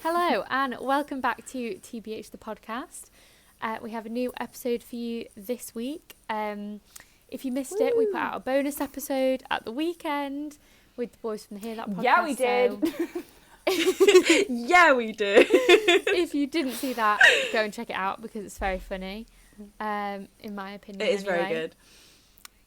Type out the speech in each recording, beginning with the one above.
Hello and welcome back to TBH the podcast. We have a new episode for you this week. If you missed it, we put out a bonus episode at the weekend with the boys from the Hear That podcast. Yeah, we did. Yeah, we did. If you didn't see that, go and check it out because it's very funny, in my opinion. It is very good.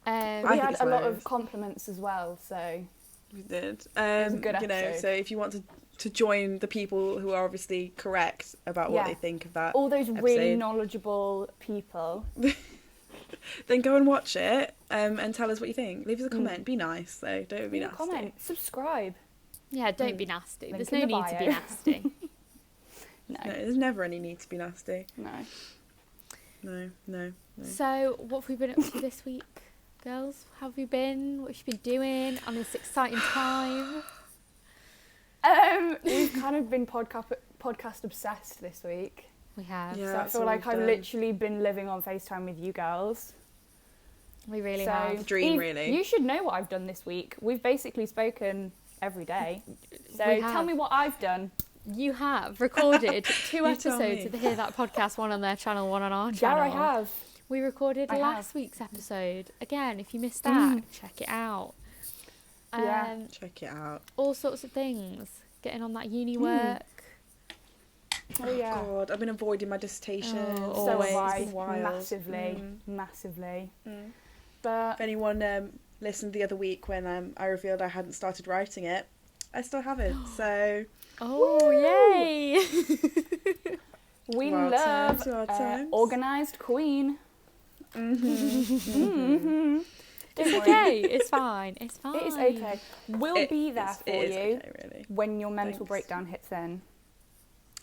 We had a lot of compliments as well, so We did. it was a good episode. You know, so if you want to join the people who are obviously correct about what they think of that, all those episode, really knowledgeable people, then go and watch it and tell us what you think. Leave us a comment. Be nice, though. Don't be nasty. Comment, subscribe. Yeah, don't be nasty. Link There's in no the need to be bio. nasty. No, there's never any need to be nasty. No. So, what have we been up to this week, girls? How have you been? What have you been doing on this exciting time? We've kind of been podcast obsessed this week. We have. Yeah, So I that's feel all like we've I've done. literally been living on FaceTime with you girls. We really So have. Dream, really. You should know what I've done this week. We've basically spoken every day. So We tell have. me what I've done. You have recorded 2 You tell episodes me. of the Hear That podcast, one on their channel, one on our Yeah, channel. I have. We recorded I last have. week's episode. Again, if you missed that, check it out. Yeah. Check it out. All sorts of things. Getting on that uni work. Oh yeah. God, I've been avoiding my dissertation. Oh, So always. have I, It's been wild. massively. Mm. But If anyone listened the other week when I revealed I hadn't started writing it, I still haven't. So Oh, yay! we Wild love times, wild times. organised queen. Mm-hmm. It's okay. It's fine. It's fine. It is okay. We'll be there for it is you okay, really. when your mental Thanks. breakdown hits in.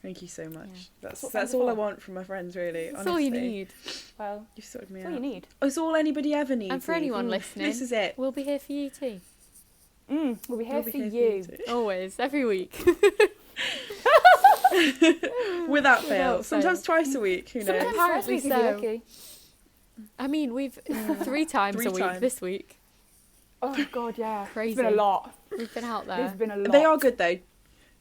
Thank you so much. Yeah. That's what friends that's all are I for. want from my friends, really. That's honestly. all you need. Well, You've sorted me that's all out. you need. It's all anybody ever needs. And for anyone listening, This is it. we'll be here for you too. We'll be here We'll for be here you. too. Always, every week. Without fail. fail. Sometimes twice a week. Who knows? Sometimes Apparently first week if you're so. lucky. I mean, we've 3 times Three a week times. this week. Oh god, yeah. Crazy. It's been a lot. We've been out There's there. been a lot. They are good though.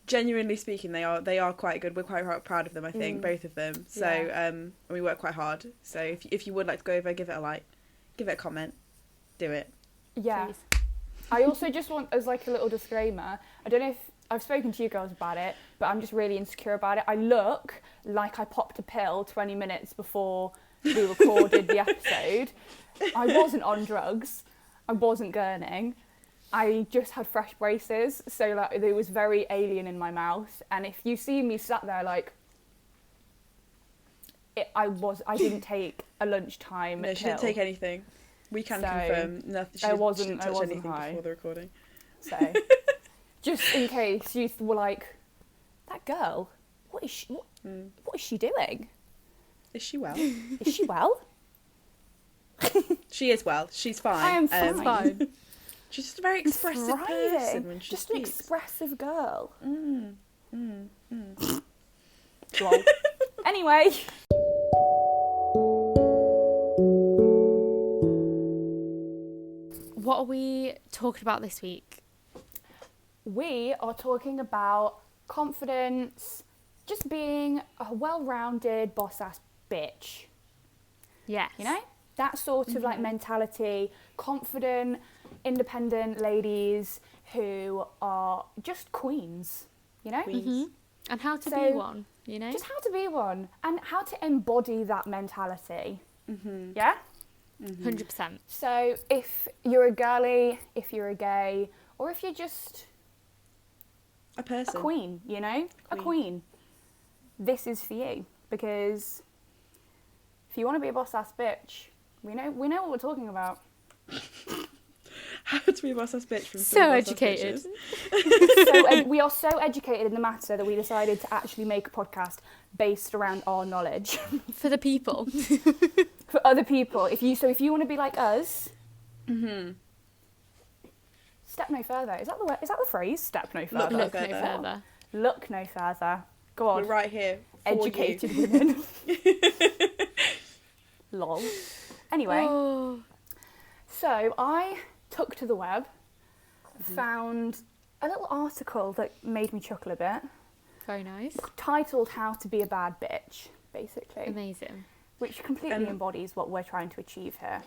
Genuinely speaking, they are quite good. We're quite proud of them. I think both of them. So Yeah. and we work quite hard. So if you would like to go over, give it a like, give it a comment, do it. Yeah. Please. I also just want, as like a little disclaimer, I don't know if I've spoken to you girls about it, but I'm just really insecure about it. I look like I popped a pill 20 minutes before we recorded the episode. I wasn't on drugs. I wasn't gurning. I just had fresh braces, so like it was very alien in my mouth. And if you see me sat there like, I didn't take a lunchtime No, she pill. didn't take anything. We can So, confirm nothing. She I didn't wasn't touch anything high. before the recording. So, just in case you were like, that girl, what is she doing? Is she well? Is she well? She is well. She's fine. I am It's fine. She's just a very expressive person when she Just an speaks. expressive girl. Mm. Lol. Anyway. What are we talking about this week? We are talking about confidence, just being a well-rounded boss-ass bitch. Yes. You know? That sort of like mentality, confident, independent ladies who are just queens, you know? Queens. And how to So, be one, you know? Just how to be one and how to embody that mentality. Mm-hmm. Yeah? 100%. So if you're a girly, if you're a gay, or if you're just A a person. queen, you know? A queen. This is for you. Because if you want to be a boss-ass bitch, we know what we're talking about. How to be a boss-ass bitch from So three boss-ass educated. bitches. We are so educated in the matter that we decided to actually make a podcast based around our knowledge. For the people. For other people, if you want to be like us, step no further. Is that the phrase? Step no further. no Look no further. further. Look no further. Go on. We're right here for Educated you. women. Lol. Anyway, Oh. so I took to the web, found a little article that made me chuckle a bit. Very nice. titled How to Be a Bad Bitch, basically. Amazing. Which completely embodies what we're trying to achieve here.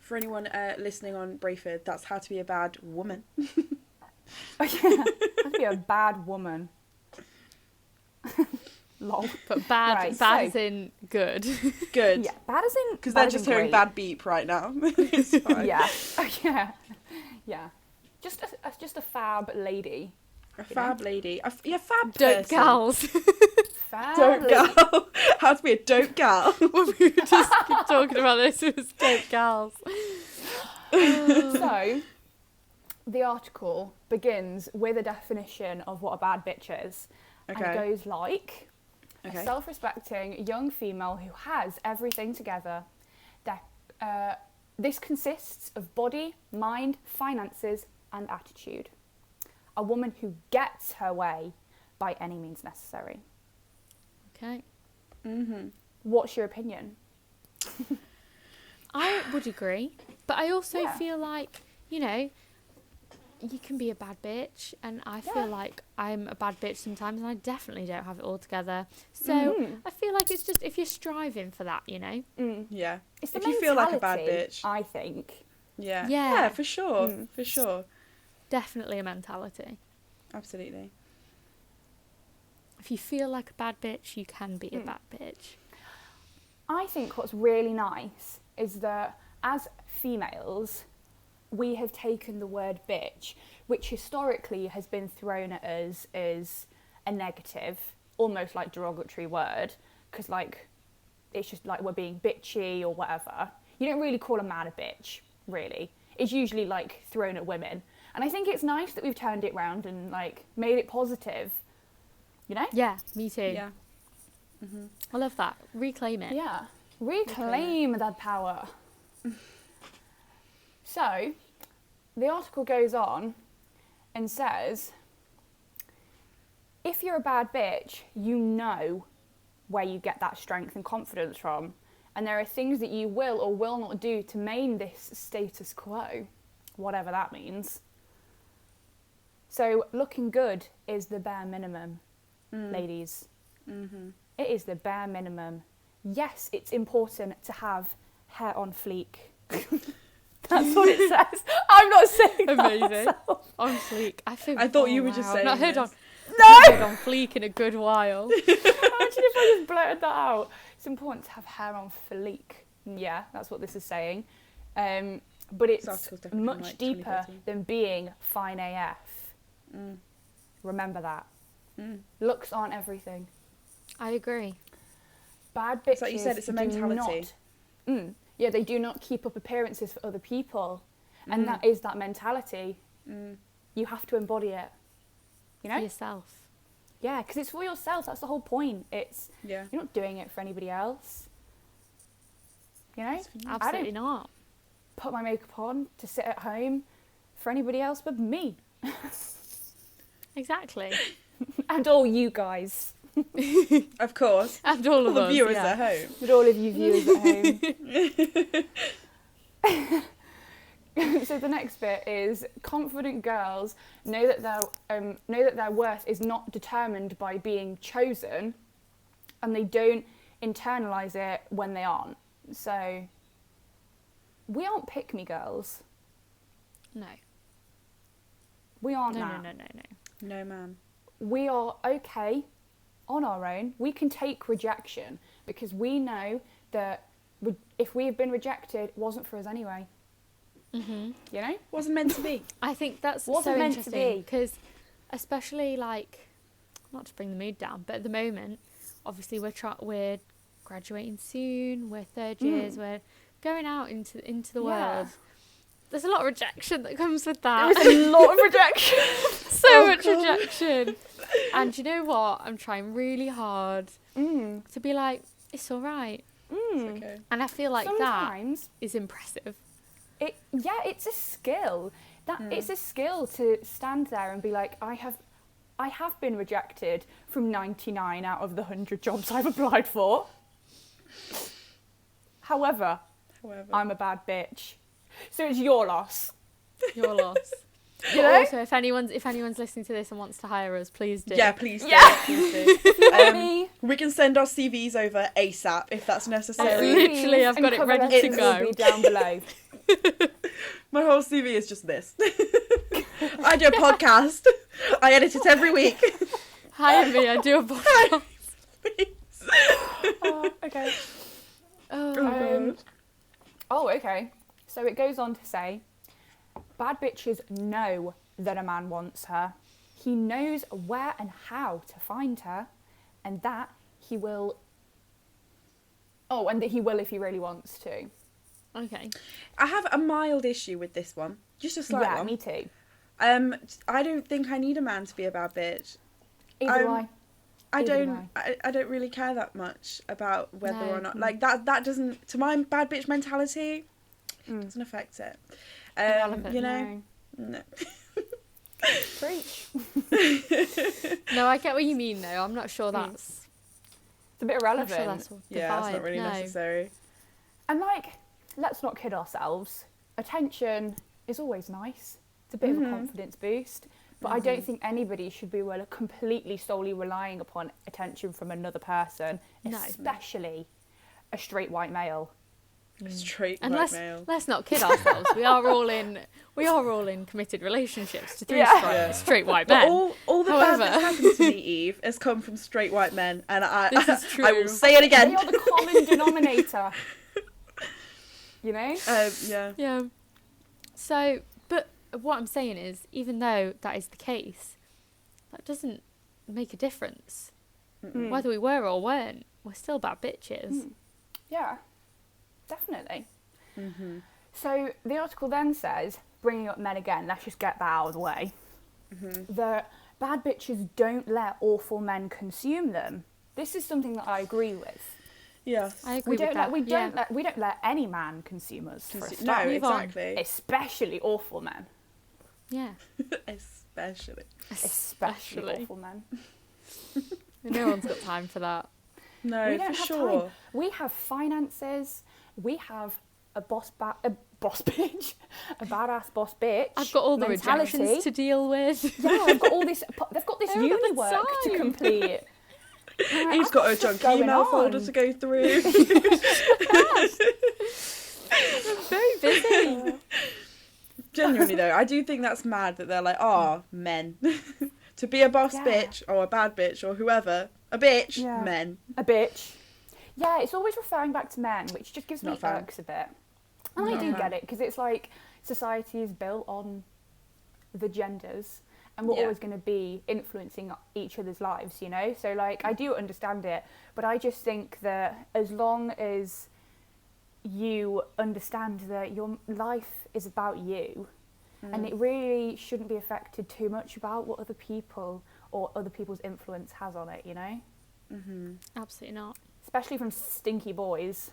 For anyone listening on Brayford, that's how to be a bad woman. Oh, yeah. How to be a bad woman. Lol. But bad, Right, bad so- as in good. Good. Yeah, bad as in... Because bad they're as just in hearing great. bad beep right now. It's fine. Yeah. Yeah. Just a fab lady. A fab lady. Yeah, fab Dope person. gals. Fab Dope lady. gal. How to be a dope gal. When we were just talking about this, it was dope gals. So, the article begins with a definition of what a bad bitch is. Okay. And it goes like, Okay. a self-respecting young female who has everything together. This consists of body, mind, finances, and attitude. A woman who gets her way by any means necessary. Okay. Mm-hmm. What's your opinion? I would agree. But I also Yeah. feel like, you know, you can be a bad bitch. And I Yeah. feel like I'm a bad bitch sometimes. And I definitely don't have it all together. So Mhm. I feel like it's just if you're striving for that, you know. Yeah. It's the If you feel like a bad mentality, bitch. I think. Yeah. Yeah. Yeah, for sure. Mm. For sure. Definitely a mentality. Absolutely. If you feel like a bad bitch, you can be a bad bitch. I think what's really nice is that as females, we have taken the word bitch, which historically has been thrown at us as a negative, almost like derogatory word, because like it's just like we're being bitchy or whatever. You don't really call a man a bitch, really. It's usually like thrown at women. And I think it's nice that we've turned it round and like made it positive, you know? Yeah, me too. Yeah. Mm-hmm. I love that. Reclaim it. Yeah. Reclaim that power. So, the article goes on and says, if you're a bad bitch, you know where you get that strength and confidence from. And there are things that you will or will not do to maintain this status quo, whatever that means. So, looking good is the bare minimum, ladies. Mm-hmm. It is the bare minimum. Yes, it's important to have hair on fleek. That's what it says. I'm not saying that Amazing. myself. On fleek. I thought you were just I've not saying heard this. heard on fleek in a good while. Imagine if I just blurted that out. It's important to have hair on fleek. Yeah, that's what this is saying. But This it's article's definitely from, much like, deeper 2013. than being fine AF. Mm. Remember that. Mm. Looks aren't everything. I agree. Bad bitches It's like you said, it's a mentality. Yeah, they do not keep up appearances for other people. And Mm. that is that mentality. Mm. You have to embody it. You know? For yourself. Yeah, because it's for yourself. That's the whole point. It's Yeah. You're not doing it for anybody else. You know? It's for you. I Absolutely don't not. put my makeup on to sit at home for anybody else but me. Exactly. And all you guys. Of course. And all of the us. viewers yeah. at home. And all of you viewers at home. So the next bit is confident girls know that their worth is not determined by being chosen, and they don't internalize it when they aren't. So we aren't pick me girls. No. We aren't No, that. no, no, no, no. No, ma'am. We are okay on our own. We can take rejection because we know that if we've been rejected, it wasn't for us anyway. Mm-hmm. You know? Wasn't meant to be. I think that's Wasn't so meant to interesting be. because, especially like, not to bring the mood down, but at the moment, obviously we're graduating soon. We're third years. We're going out into the Yeah. world. There's a lot of rejection that comes with that. There is a lot of rejection. So much rejection. And you know what? I'm trying really hard to be like, it's all right. It's okay. And I feel like Sometimes that is impressive. it's a skill. It's a skill to stand there and be like, I have been rejected from 99 out of the 100 jobs I've applied for. However, I'm a bad bitch. So it's your loss. Your loss. You know? Also, if anyone's listening to this and wants to hire us, please do. Yeah, please do. Yeah. Please do. We can send our CVs over ASAP if that's necessary. Literally, I've got it ready to go. Will be down below. My whole CV is just this. I do a podcast. I edit it every week. Hire me, I do a podcast. Okay. Oh, Okay. So it goes on to say, bad bitches know that a man wants her. He knows where and how to find her, and that he will. Oh, and that he will if he really wants to. okay. I have a mild issue with this one. Just a slight Yeah, one. me too. I don't think I need a man to be a bad bitch. Either do I. I Either don't. do I don't really care that much about whether No. or not like that. That doesn't, to my bad bitch mentality, doesn't affect it. Irrelevant. You know. No. Preach. No, I get what you mean, though. I'm not sure that's. It's a bit I'm not irrelevant. sure that's the Yeah, it's vibe. not really No. necessary. And like, let's not kid ourselves. Attention is always nice. It's a bit of a confidence boost. But I don't think anybody should be completely solely relying upon attention from another person, No. especially a straight white male. Straight And white male. let's not kid ourselves. We are all in committed relationships to three Yeah. straight white But men. all the However- bad that's happened to me, Eve, has come from straight white men, and This is true. I will say it again. They are the common denominator. You know? Yeah. Yeah. So, but what I'm saying is, even though that is the case, that doesn't make a difference. Whether we were or weren't, we're still bad bitches. Yeah, definitely. So the article then says, bringing up men again, let's just get that out of the way, that bad bitches don't let awful men consume them. This is something that I agree with. Yeah. I agree with that. We don't let any man consume us. For a No, start. Move on. exactly. Especially awful men. Yeah. Especially. Especially awful men. No one's got time for that. No, We don't for have sure. time. We have finances. We have a boss bitch, a badass boss bitch. I've got all the mentality. rejections to deal with. Yeah, I've got all this. They've got this I haven't got uni the work to time. complete. He's got a junk email folder to go through. I'm very busy. Genuinely though, I do think that's mad that they're like, oh, men. To be a boss Yeah. bitch or a bad bitch or whoever, a bitch, Yeah. men. A bitch. Yeah, it's always referring back to men, which just gives me Not a fan. irks a bit. And I Not a do fan. get it, because it's like society is built on the genders, and we're Yeah. always going to be influencing each other's lives, you know? So, like, I do understand it, but I just think that as long as you understand that your life is about you, and it really shouldn't be affected too much about what other people or other people's influence has on it, you know? Absolutely not. Especially from stinky boys.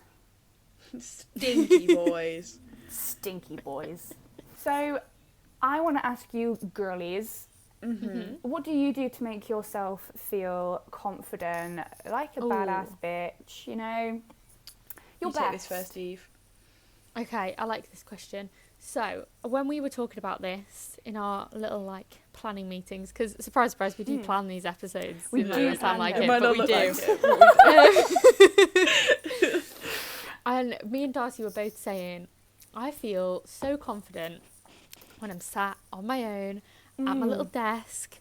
Stinky boys. Stinky boys. So, I want to ask you, girlies, what do you do to make yourself feel confident, like a badass bitch, you know? Your You best. take this first, Eve. Okay, I like this question. So, when we were talking about this in our little, like, planning meetings, because, surprise, surprise, we do plan these episodes. We It might do not sound plan like them. it, It might but not we look do. like it. And me and Darcy were both saying, I feel so confident when I'm sat on my own at my little desk,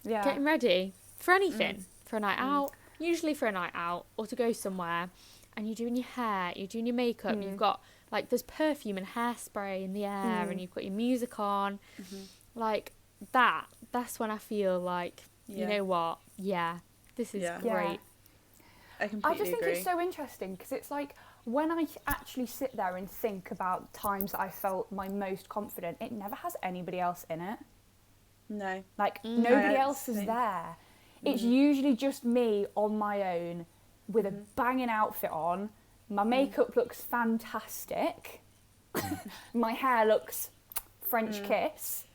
Yeah. getting ready for anything, for a night out, usually for a night out, or to go somewhere, and you're doing your hair, you're doing your makeup, you've got, like, there's perfume and hairspray in the air, and you've got your music on, like, that's when I feel like, you Yeah. know what, this is Yeah. great. I I completely just think agree. it's so interesting, because it's like, when I actually sit there and think about times that I felt my most confident, it never has anybody else in it. No. Like, Mm. nobody Yeah, else is same. there. It's usually just me on my own with a banging outfit on. My makeup looks fantastic. My hair looks French kiss.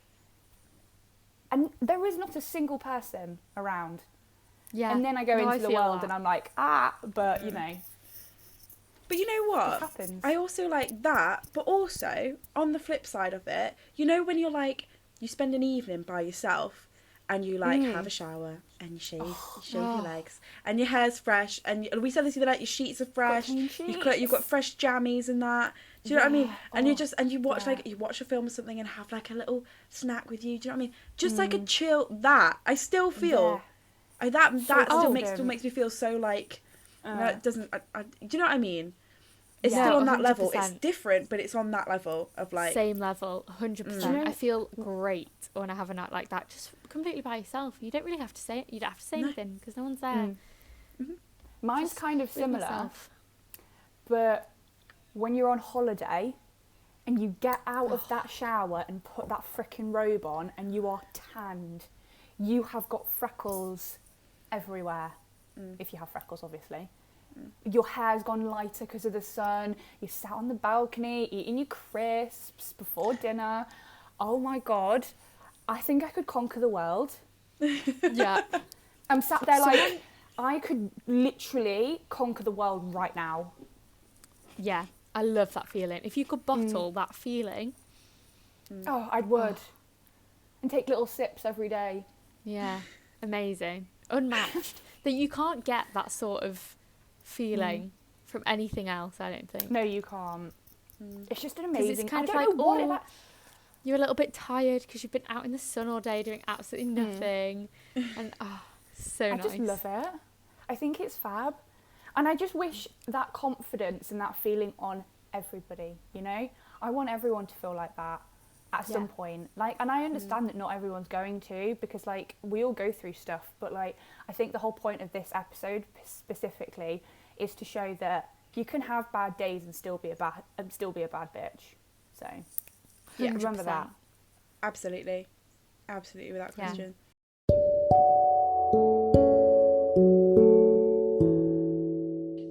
And there is not a single person around. Yeah. And then I go No, into the feel world that. and I'm like, but you know, But you know it what? happens. I also like that, but also on the flip side of it, you know when you're like you spend an evening by yourself and you like have a shower and you shave your legs and your hair's fresh and we said this the other night, your sheets are fresh, you've got fresh jammies and that. Do you know what I mean? And you watch you watch a film or something and have like a little snack with you. Do you know what I mean? Just like a chill. That I still feel that still makes me feel so like it doesn't. Do you know what I mean? It's still on that 100%. Level. It's different, but it's on that level of like same level, 100%. I feel great when I have a night like that, just completely by yourself. You don't really have to say it. You don't have to say anything because no one's there. Mine's just kind of similar, but when you're on holiday and you get out of that shower and put that freaking robe on and you are tanned, you have got freckles everywhere. If you have freckles, obviously. Your hair's gone lighter because of the sun. You sat on the balcony eating your crisps before dinner. Oh my God. I think I could conquer the world. Yeah. I'm sat there like, I could literally conquer the world right now. Yeah, I love that feeling. If you could bottle that feeling. Oh, I would. And take little sips every day. Yeah, amazing. Unmatched. That you can't get that sort of feeling from anything else, I don't think. No, you can't. It's just an amazing... It's kind of like, you're a little bit tired because you've been out in the sun all day doing absolutely nothing. And, so nice. I just love it. I think it's fab. And I just wish that confidence and that feeling on everybody, you know? I want everyone to feel like that at some point. Like, and I understand that not everyone's going to, because like we all go through stuff, but like I think the whole point of this episode specifically is to show that you can have bad days and still be a bad bitch. So yeah, remember that. Absolutely without question.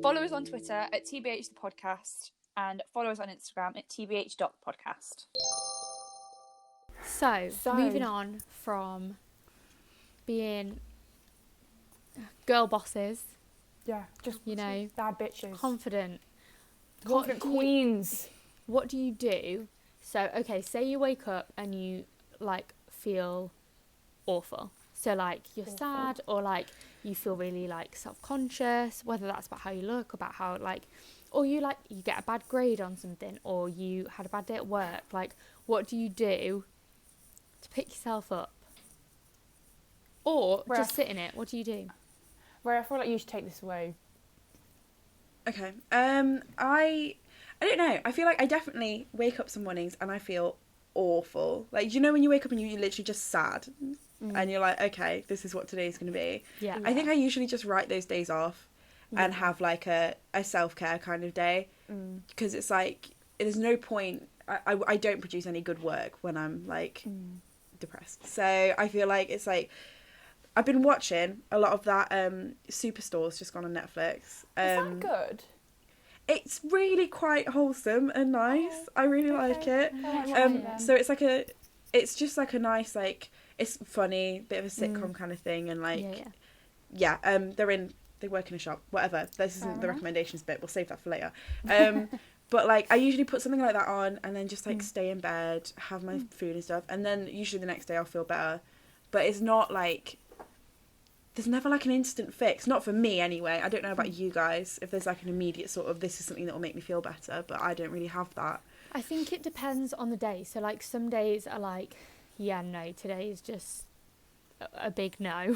Follow us on Twitter at TBH the podcast and follow us on Instagram at tbh.podcast. So, moving on from being girl bosses. Yeah, just, you know, bad bitches. Confident queens. What do you do? So, okay, say you wake up and you, like, feel awful. So, like, you're sad or, like, you feel really, like, self-conscious, whether that's about how you look, about how, like, or you, like, you get a bad grade on something or you had a bad day at work. Like, what do you do to pick yourself up? Or just sit in it. What do you do? I feel like you should take this away. Okay. I don't know. I feel like I definitely wake up some mornings and I feel awful. Like, you know when you wake up and you're literally just sad and you're like, okay, this is what today's going to be. Yeah. I think I usually just write those days off and have like a self-care kind of day because it's like there's no point. I don't produce any good work when I'm like depressed. So I feel like it's like I've been watching a lot of that Superstore's just gone on Netflix. Is that good? It's really quite wholesome and nice. I really like it. So it's like it's just like a nice, like, it's funny, bit of a sitcom kind of thing, and like they work in a shop, whatever. This isn't the recommendations bit, we'll save that for later. But like I usually put something like that on and then just like stay in bed, have my food and stuff, and then usually the next day I'll feel better. But it's not like there's never like an instant fix, not for me anyway. I don't know about you guys, if there's like an immediate sort of this is something that will make me feel better, but I don't really have that. I think it depends on the day. So like some days are like, yeah, no, today is just a big no.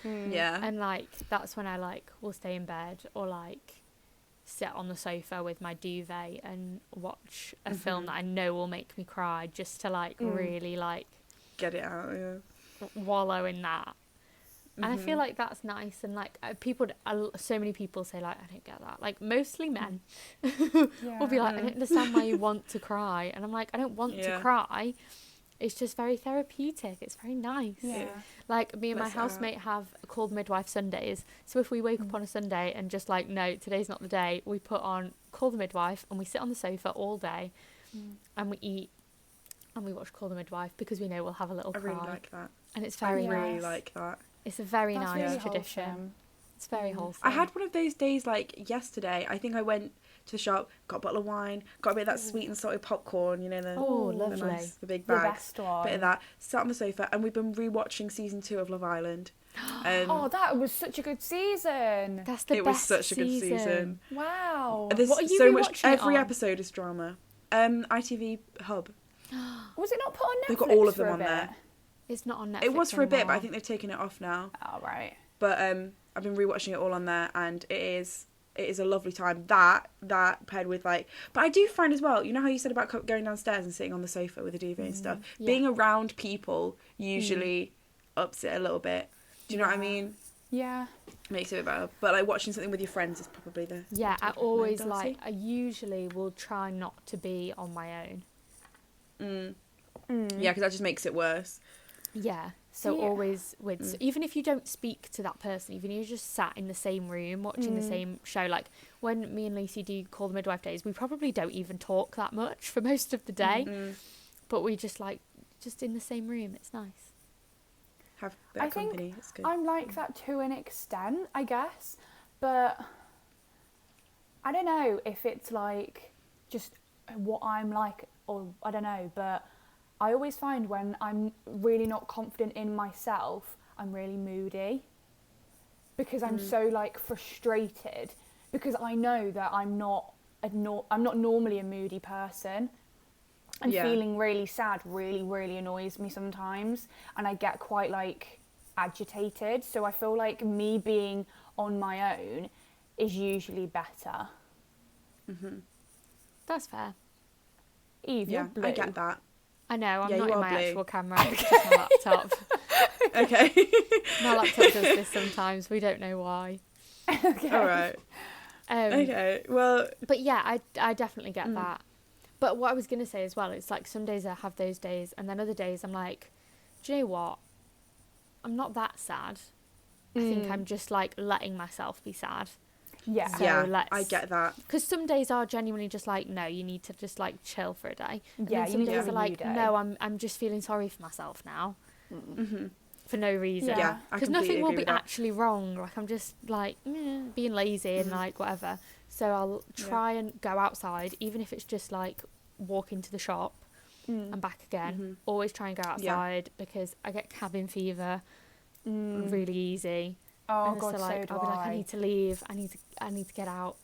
Yeah. And like that's when I like will stay in bed or like sit on the sofa with my duvet and watch a film that I know will make me cry, just to like really like get it out. Yeah. Wallow in that. And I feel like that's nice, and like so many people say like, I don't get that. Like mostly men will be like, I don't understand why you want to cry, and I'm like, I don't want to cry. It's just very therapeutic. It's very nice. Yeah. Like me and my housemate have Called Midwife Sundays. So if we wake up on a Sunday and just like, no, today's not the day, we put on Call the Midwife and we sit on the sofa all day and we eat and we watch Call the Midwife because we know we'll have a little cry. I really like that. And it's very nice. I really like that. It's a very That's nice really tradition. wholesome. It's very wholesome. I had one of those days like yesterday. I think I went to the shop, got a bottle of wine, got a bit of that sweet and salty popcorn, you know, lovely. the big The bags. best one. Bit of that. Sat on the sofa, and we've been rewatching season 2 of Love Island. Oh, that was such a good season. That's the it best was such a good season. Wow. There's What are you so much. rewatching it Every on? episode is drama. ITV Hub. Was it not put on Netflix? They've got all of them for a on bit? there. It's not on Netflix It was for a bit, but I anymore. think they've taken it off now. Oh, right. But I've been rewatching it all on there, and it is a lovely time. That paired with like, but I do find as well, you know how you said about going downstairs and sitting on the sofa with a duvet and stuff. Yeah. Being around people usually ups it a little bit. Do you know what I mean? Yeah. Makes it a bit better. But like watching something with your friends is probably the. Yeah, I top always recommend, Darcy. I usually will try not to be on my own. Yeah, because that just makes it worse. Yeah. So Yeah. always with, so even if you don't speak to that person, even if you just sat in the same room watching the same show, like when me and Lucy do Call the Midwife days, we probably don't even talk that much for most of the day, but we just in the same room. It's nice. Have a bit I of think company. It's good. I'm like that to an extent, I guess. But I don't know if it's like just what I'm like, or I don't know. But I always find when I'm really not confident in myself, I'm really moody. Because I'm so like frustrated. Because I know that I'm not normally a moody person. And Yeah. feeling really sad really, really annoys me sometimes. And I get quite, like, agitated. So I feel like me being on my own is usually better. That's fair. Eve, Yeah, you're blue. I get that. I know, I'm Yeah, not you in are my blue. actual camera, it's just my laptop. Okay. My laptop does this sometimes, we don't know why. Okay. All right. Okay. Well. But yeah, I definitely get that. But what I was going to say as well, it's like some days I have those days, and then other days I'm like, do you know what? I'm not that sad. I think I'm just like letting myself be sad. Yeah. So Yeah, I get that. Because some days are genuinely just like, no, you need to just like chill for a day. And Yeah, then you some need to days have are a like, you day. no, I'm just feeling sorry for myself now. For no reason. Yeah, I Because completely nothing will agree be with that. actually wrong. Like I'm just like being lazy and like whatever. So I'll try and go outside, even if it's just like walking to the shop and back again. Always try and go outside because I get cabin fever really easy. Oh, And God, so so like do I'll be like, I. I need to leave. I need to get out.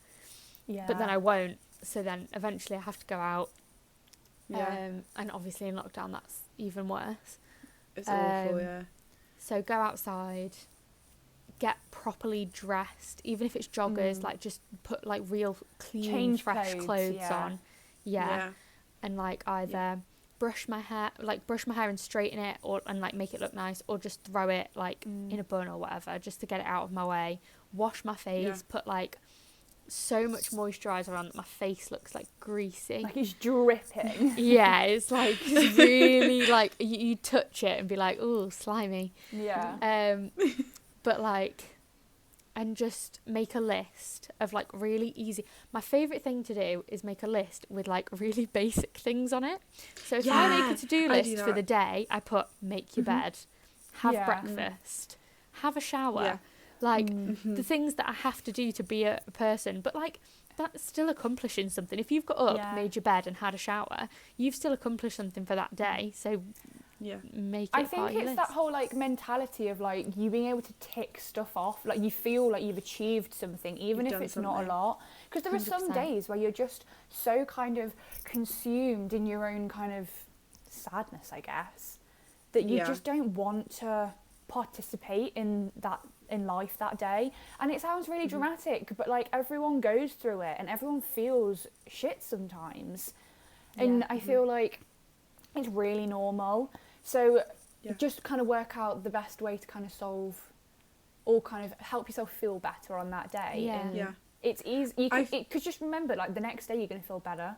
Yeah. But then I won't. So then eventually I have to go out. Yeah. And obviously in lockdown that's even worse. It's awful. Yeah. So go outside, get properly dressed, even if it's joggers, like just put like real clean, Change fresh clothes yeah. on. Yeah. And like either brush my hair and straighten it and like make it look nice, or just throw it like in a bun or whatever, just to get it out of my way. Wash my face, put like so much moisturiser on that my face looks like greasy. Like it's dripping. Yeah, it's like really like you touch it and be like, ooh, slimy. Yeah. But like, and just make a list of like really easy. My favourite thing to do is make a list with like really basic things on it. So if I make a to-do I do list for the that. day, I put make your bed, have Yeah. breakfast, have a shower. Yeah. Like the things that I have to do to be a person. But like, that's still accomplishing something. If you've got up, Yeah. made your bed and had a shower, you've still accomplished something for that day. So Yeah. make it I part think of your it's list. that whole like mentality of like you being able to tick stuff off, like you feel like you've achieved something, even You've if done it's not something. a lot. Because there are some 100%. days where you're just so kind of consumed in your own kind of sadness, I guess, that you Yeah. just don't want to participate in life that day. And it sounds really dramatic, but like everyone goes through it and everyone feels shit sometimes. And Yeah. I feel like it's really normal. So Yeah. just kind of work out the best way to kind of solve or kind of help yourself feel better on that day. Yeah. And Yeah. it's easy. Because just remember, like the next day you're going to feel better.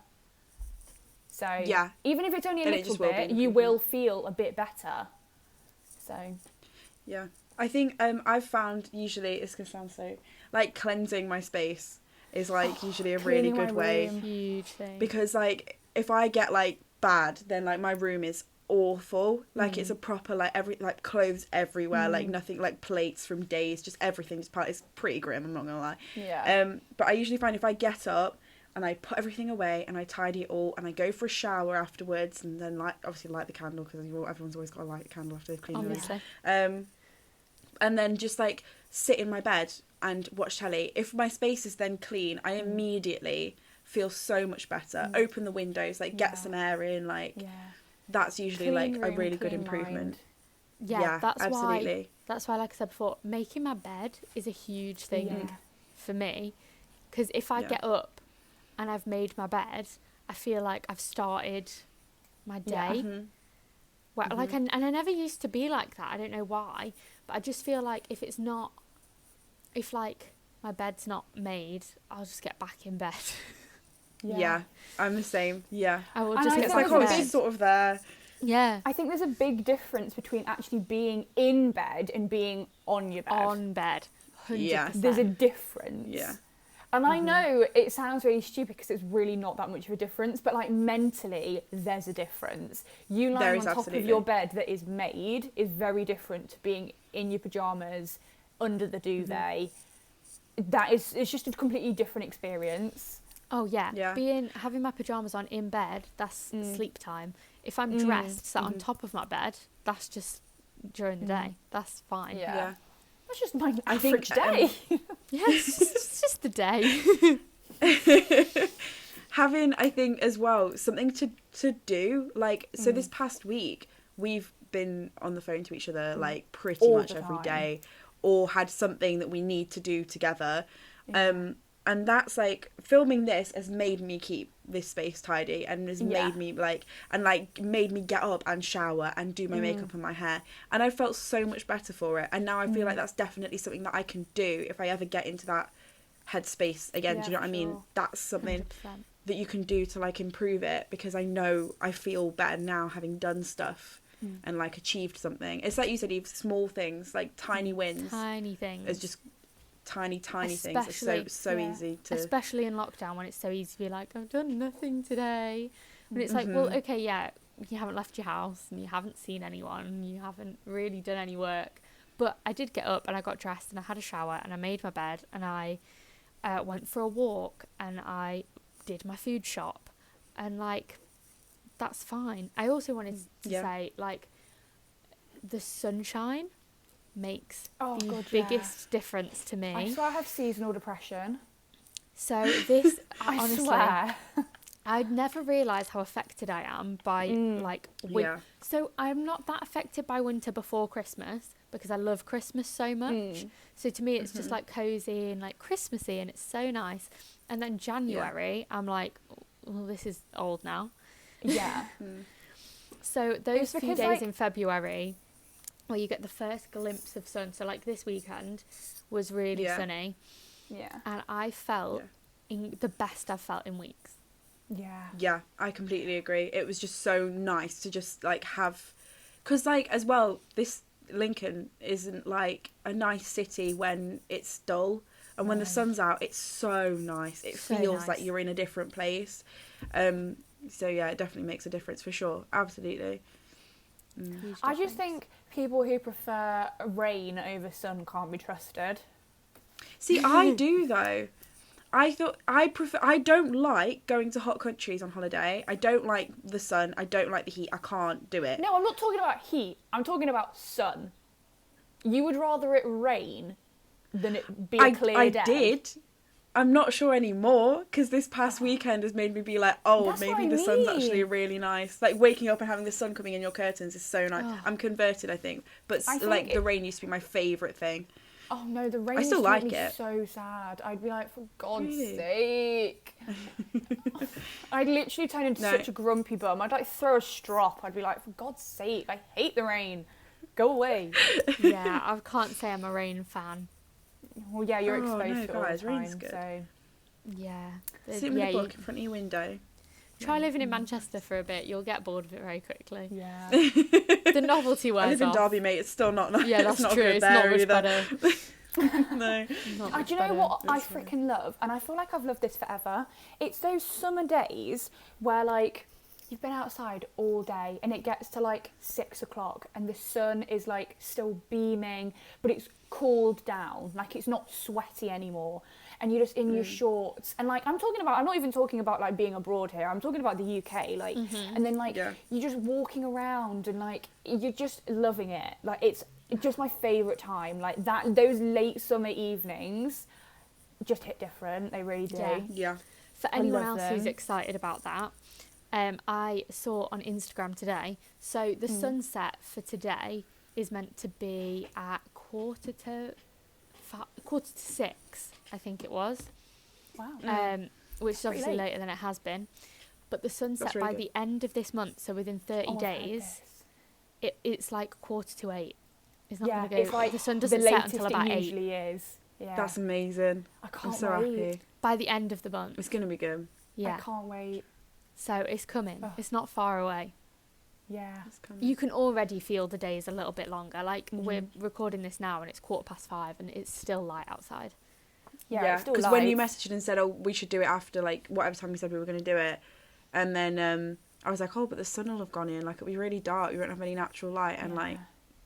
So Yeah. even if it's only a And it little just will be bit, an you improvement. will feel a bit better. So Yeah. I think I've found usually it's gonna sound so like cleansing my space is like usually a really cleaning my good way, room. Huge thing. because like if I get like bad, then like my room is awful. Like it's a proper like clothes everywhere, like nothing, like plates from days, just everything's it's pretty grim, I'm not gonna lie. But I usually find if I get up and I put everything away and I tidy it all and I go for a shower afterwards and then obviously light the candle, because everyone's always got to light a candle after they've cleaned the room. And then just like sit in my bed and watch telly. If my space is then clean, I immediately feel so much better. Open the windows, like get some air in, like that's usually Clean like room, a really good clean improvement. mind. Yeah, that's absolutely. That's why, like I said before, making my bed is a huge thing for me, because if I get up and I've made my bed, I feel like I've started my day. Well, like, and I never used to be like that. I don't know why, but I just feel like if like my bed's not made, I'll just get back in bed. Yeah, I'm the same. Yeah, I will and just. It's like it's sort of there. Yeah, I think there's a big difference between actually being in bed and being on your bed. On bed, 100%. Yeah. There's a difference. Yeah. And I know it sounds really stupid because it's really not that much of a difference, but like mentally, there's a difference. You lying on top of your bed that is made is very different to being in your pajamas under the duvet. It's just a completely different experience. Oh yeah. Having my pajamas on in bed, that's sleep time. If I'm dressed, sat on top of my bed, that's just during the day. That's fine. Yeah. That's just my average day. Yes, it's just the day. Having, I think, as well, something to do. Like, so this past week, we've been on the phone to each other, like, pretty much every day, or had something that we need to do together. And that's, like, filming this has made me keep this space tidy and has made me, made me get up and shower and do my makeup and my hair. And I felt so much better for it. And now I feel like that's definitely something that I can do if I ever get into that headspace again. Do you know what I mean? That's something 100%. that you can do to, like, improve it, because I know I feel better now having done stuff and, like, achieved something. It's like you said, Eve, small things, like tiny wins. Tiny things. It's just tiny things are so easy to, especially in lockdown, when it's so easy to be like, I've done nothing today, and it's like, well, okay, you haven't left your house and you haven't seen anyone and you haven't really done any work, but I did get up and I got dressed and I had a shower and I made my bed and I went for a walk and I did my food shop, and like, that's fine. I also wanted to say, like, the sunshine makes the biggest difference to me. I swear I have seasonal depression. So this, I swear. I'd never realised how affected I am by like winter. So I'm not that affected by winter before Christmas because I love Christmas so much. So to me it's just like cosy and like Christmassy, and it's so nice. And then January, I'm like, well, this is old now. Yeah. So those few days in February, where you get the first glimpse of sun. So like this weekend was really sunny. Yeah. And I felt the best I've felt in weeks. Yeah, I completely agree. It was just so nice to just like have, because like as well, this Lincoln isn't like a nice city when it's dull, and when the sun's out, it's so nice. It feels like you're in a different place. So yeah, it definitely makes a difference for sure. Absolutely. I just think people who prefer rain over sun can't be trusted. See, I do though. I don't like going to hot countries on holiday. I don't like the sun. I don't like the heat. I can't do it. No, I'm not talking about heat. I'm talking about sun. You would rather it rain than it be a clear day. I did. I'm not sure anymore, because this past weekend has made me be like, maybe the sun's actually really nice. Like waking up and having the sun coming in your curtains is so nice. I'm converted, I think. But like the rain used to be my favourite thing. Oh no, the rain I still used to like make me it. so sad. I'd be like, for God's sake. I'd literally turn into such a grumpy bum. I'd like throw a strop. I'd be like, for God's sake, I hate the rain. Go away. Yeah, I can't say I'm a rain fan. Well, yeah, you're exposed to it all the time. Rain's good. So. Yeah. Sit with a book in front of your window. Try living in Manchester for a bit. You'll get bored of it very quickly. Yeah. The novelty wears off. I live in Derby, mate. It's still not nice. Yeah, that's not true. Good it's not much either. better. No. Do you know what I freaking love? And I feel like I've loved this forever. It's those summer days where, like, you've been outside all day and it gets to like 6 o'clock and the sun is like still beaming, but it's cooled down, like it's not sweaty anymore, and you're just in your shorts, and like I'm not even talking about like being abroad here, I'm talking about the UK, like, and then like you're just walking around and like you're just loving it, like it's just my favourite time, like that, those late summer evenings just hit different, they really do. Yeah. For anyone else who's excited about that, I saw on Instagram today, so the sunset for today is meant to be at quarter to 6, I think it was. Wow. Which is obviously later than it has been. But the sunset really by good. the end of this month, so within 30 days, it's like 7:45. It's not going to go. It's like the sun doesn't set until about 8. It usually is. Yeah. That's amazing. I can't I'm so wait. happy. By the end of the month. It's going to be good. Yeah. I can't wait. So it's coming. Oh. It's not far away. Yeah. It's coming. You can already feel the days a little bit longer. Like we're recording this now and it's 5:15 and it's still light outside. Yeah, because when you messaged and said, oh, we should do it after like whatever time we said we were going to do it, and then I was like, oh, but the sun will have gone in, like it'll be really dark, we won't have any natural light, and like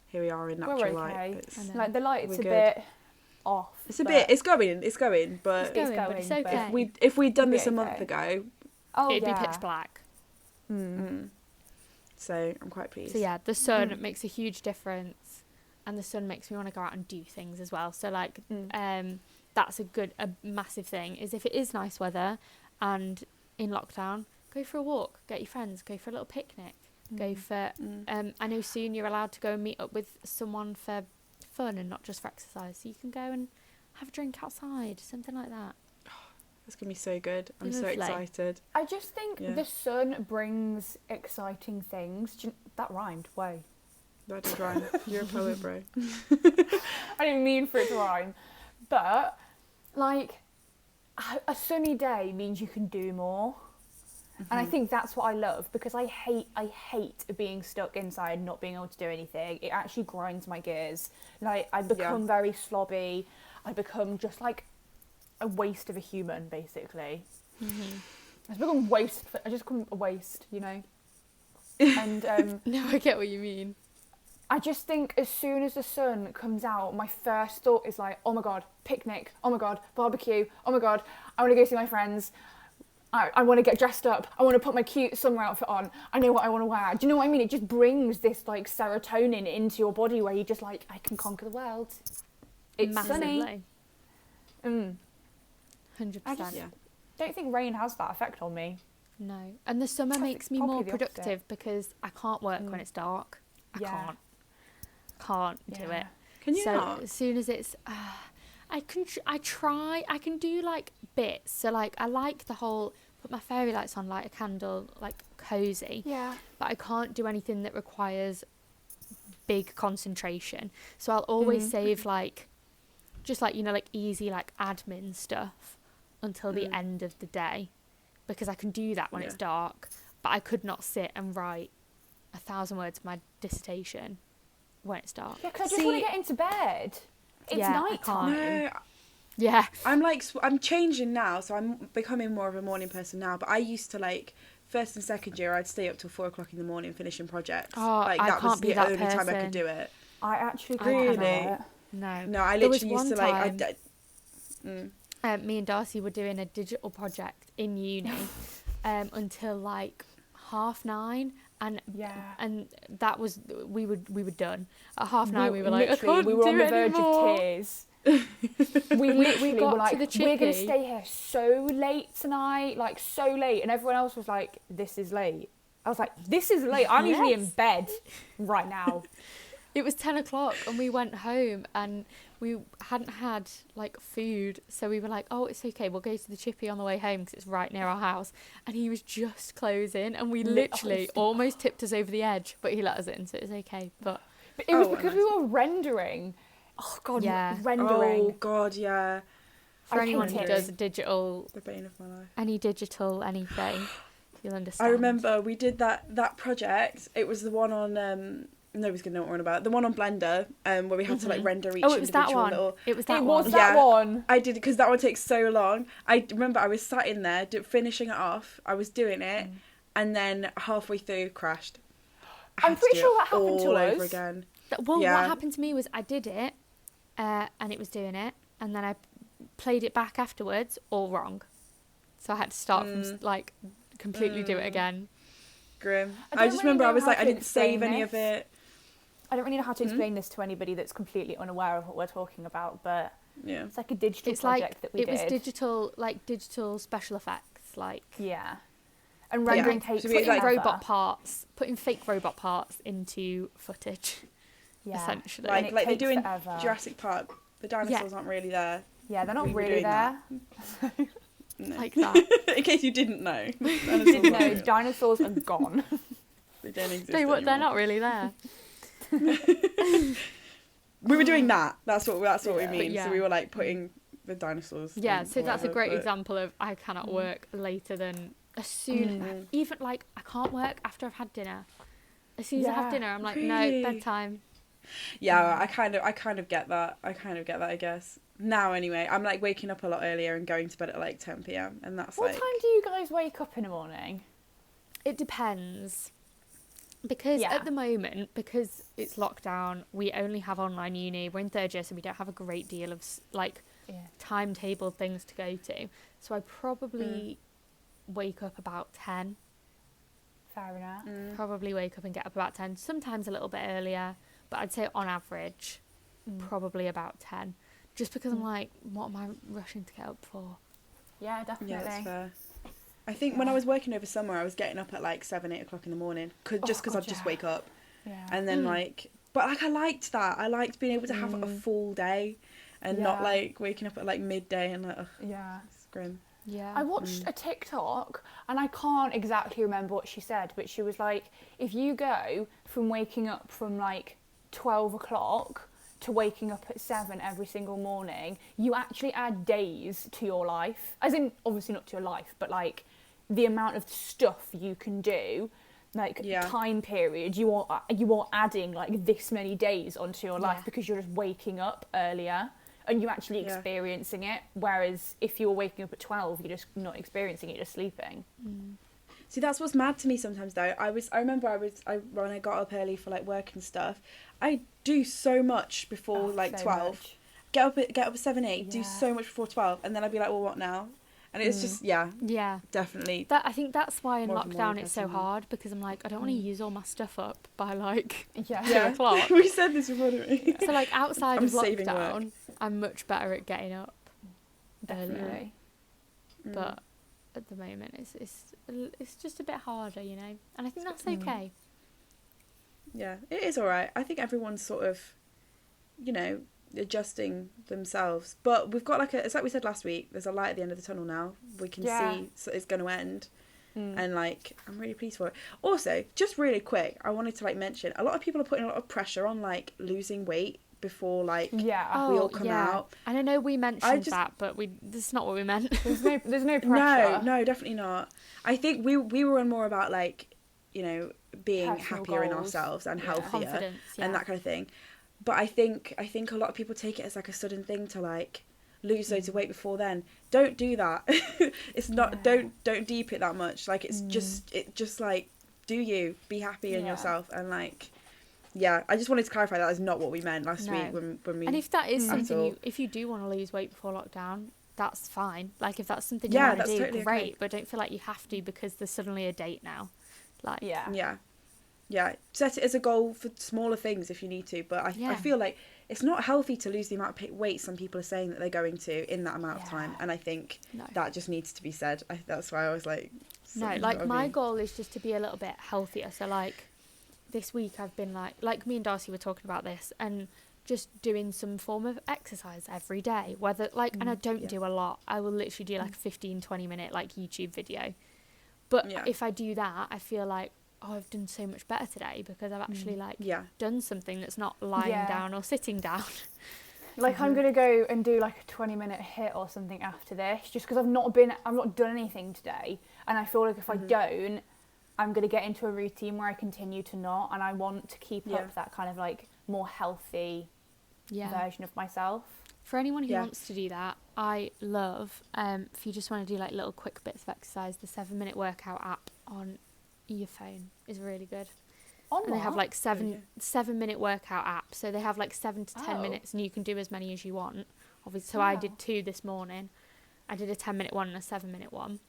here we are in natural light. It's, like the light's a good. bit off. It's a bit, it's going, but It's going, but it's okay. but if we'd done this a okay. month ago, it'd be pitch black. So I'm quite pleased. So yeah, the sun makes a huge difference, and the sun makes me want to go out and do things as well. So like, that's a massive thing. Is if it is nice weather, and in lockdown, go for a walk, get your friends, go for a little picnic, go for. I know soon you're allowed to go and meet up with someone for fun and not just for exercise. So you can go and have a drink outside, something like that. It's gonna be so good. I'm so Lovely. excited. I just think the sun brings exciting things. That rhymed. Way. That did rhyme. You're a poet, bro. I didn't mean for it to rhyme, but like a sunny day means you can do more, and I think that's what I love, because I hate being stuck inside and not being able to do anything. It actually grinds my gears. Like I become very slobby. I become just like a waste of a human, basically. I just become a waste, you know. And No, I get what you mean. I just think as soon as the sun comes out, my first thought is like, oh my god, picnic, oh my god, barbecue, oh my god, I want to go see my friends, I want to get dressed up, I want to put my cute summer outfit on, I know what I want to wear. Do you know what I mean? It just brings this like serotonin into your body where you're just like, I can conquer the world. It's Massively. sunny. 100%. I just don't think rain has that effect on me. No. And the summer makes me probably more the productive opposite. because I can't work when it's dark. I can't do it. Can you so not? as soon as it's I can do like bits. So like I like the whole put my fairy lights on, light a candle, like cozy. Yeah. But I can't do anything that requires big concentration. So I'll always save like just like, you know, like easy like admin stuff until the end of the day, because I can do that when it's dark, but I could not sit and write 1,000 words of my dissertation when it's dark. Yeah, because I just want to get into bed. It's night time. No, Yeah. I'm like, I'm changing now, so I'm becoming more of a morning person now, but I used to like, first and second year, I'd stay up till 4 o'clock in the morning finishing projects. Oh, like I that was can't be the that only time I person. could do it. I actually Really? can't. No. No, I There was literally used to one like, me and Darcy were doing a digital project in uni until like 9:30, and that was we were done at 9:30. We were like, I can't we were do on the verge anymore. of tears. we literally got were like, to the we're going to chippy. stay here so late tonight, like so late, and everyone else was like, this is late. I was like, this is late. I'm usually in bed right now. It was 10 o'clock and we went home and we hadn't had like food, so we were like, oh, it's okay, we'll go to the chippy on the way home because it's right near our house. And he was just closing and we literally almost tipped us over the edge, but he let us in, so it was okay. But it was because we were rendering. Oh god, rendering. Oh god, yeah. for anyone who does digital, The bane of my life. any digital anything, you'll understand. I remember we did that project. It was the one on nobody's gonna know what we're on about. The one on Blender, where we had to like render each it was that individual one. little. It was that It one. was that one. I did, because that one takes so long. I remember I was sat in there finishing it off. I was doing it, and then halfway through crashed. I'm pretty sure that happened to us. Over again. What happened to me was I did it, and it was doing it, and then I played it back afterwards, all wrong. So I had to start from like completely do it again. Grim. I just remember I was like, I didn't save any of it. I don't really know how to explain this to anybody that's completely unaware of what we're talking about, but it's like a digital project that we did. It was digital special effects, like and rendering takes putting fake robot parts into footage. Essentially, like they do in Jurassic Park. The dinosaurs aren't really there. Yeah, they're not really there. No. Like that. In case you didn't know. Dinosaurs are gone. They don't exist anymore. They're not really there. We were doing that. That's what we mean. So we were like putting the dinosaurs. Yeah, so that's a great example of I cannot work later than as soon even like I can't work after I've had dinner. As soon as I have dinner, I'm like, no, bedtime. Yeah, I kind of get that. I guess. Now anyway, I'm like waking up a lot earlier and going to bed at like 10 p.m. and that's What time do you guys wake up in the morning? It depends. Because at the moment, because it's lockdown, we only have online uni. We're in third year, so we don't have a great deal of like timetable things to go to. So I probably wake up about 10. Fair enough. Probably wake up and get up about 10. Sometimes a little bit earlier, but I'd say on average, probably about 10. Just because I'm like, what am I rushing to get up for? Yeah, definitely. Yeah, that's fair. I think when I was working over summer, I was getting up at like 7, 8 o'clock in the morning, just because I'd just wake up, and then but like I liked that. I liked being able to have a full day, and not like waking up at like midday and like it's grim. Yeah. I watched a TikTok, and I can't exactly remember what she said, but she was like, if you go from waking up from like 12 o'clock to waking up at 7 every single morning, you actually add days to your life. As in, obviously not to your life, but like the amount of stuff you can do, like time period, you are adding like this many days onto your life because you're just waking up earlier and you're actually experiencing it. Whereas if you were waking up at 12, you're just not experiencing it, you're just sleeping. See, that's what's mad to me sometimes though. I remember when I got up early for like work and stuff, I do so much before like 12. Much. Get up at 7, 8, do so much before 12, and then I'd be like, well, what now? And it's just definitely. I think that's why in lockdown it's so hard, because I'm like, I don't want to use all my stuff up by like 2 o'clock. We said this before, didn't we? So like outside of lockdown, I'm much better at getting up earlier. But at the moment, it's just a bit harder, you know, and I think that's okay. Yeah, it is all right. I think everyone's sort of, you know, adjusting themselves, but we've got it's like we said last week, there's a light at the end of the tunnel now. We can see so it's going to end, and like I'm really pleased for it. Also, just really quick, I wanted to like mention a lot of people are putting a lot of pressure on like losing weight before like we all come out. And I know we mentioned that, but this is not what we meant. There's no pressure. No, definitely not. I think we were on more about like, you know, being personal happier in goals. Ourselves and healthier and that kind of thing. But I think a lot of people take it as like a sudden thing to like lose loads of weight before then. Don't do that. It's not. Don't deep it that much. Like it's just like do you be happy in yourself and like. Yeah, I just wanted to clarify that is not what we meant last week when we. And if that is something if you do want to lose weight before lockdown, that's fine. Like if that's something you want to do, totally great. Okay. But don't feel like you have to because there's suddenly a date now. Like yeah. Set it as a goal for smaller things if you need to. But I feel like it's not healthy to lose the amount of weight some people are saying that they're going to in that amount of time. And I think that just needs to be said. That's why I was like. No, like my goal is just to be a little bit healthier. So like. This week I've been like me and Darcy were talking about this and just doing some form of exercise every day, whether like and I don't do a lot. I will literally do like a 15-20 minute like YouTube video, but if I do that I feel like I've done so much better today because I've actually done something that's not lying down or sitting down. Like I'm gonna go and do like a 20-minute hit or something after this just because I've not done anything today, and I feel like if I don't, I'm going to get into a routine where I continue to not, and I want to keep up that kind of like more healthy version of myself. For anyone who wants to do that, I love, if you just want to do like little quick bits of exercise, the 7-minute workout app on your phone is really good. On And they have what? like 7-minute workout apps. So they have like 7 to 10 Oh. minutes, and you can do as many as you want. Obviously, so I Wow. did 2 this morning. I did a 10-minute one and a 7-minute one,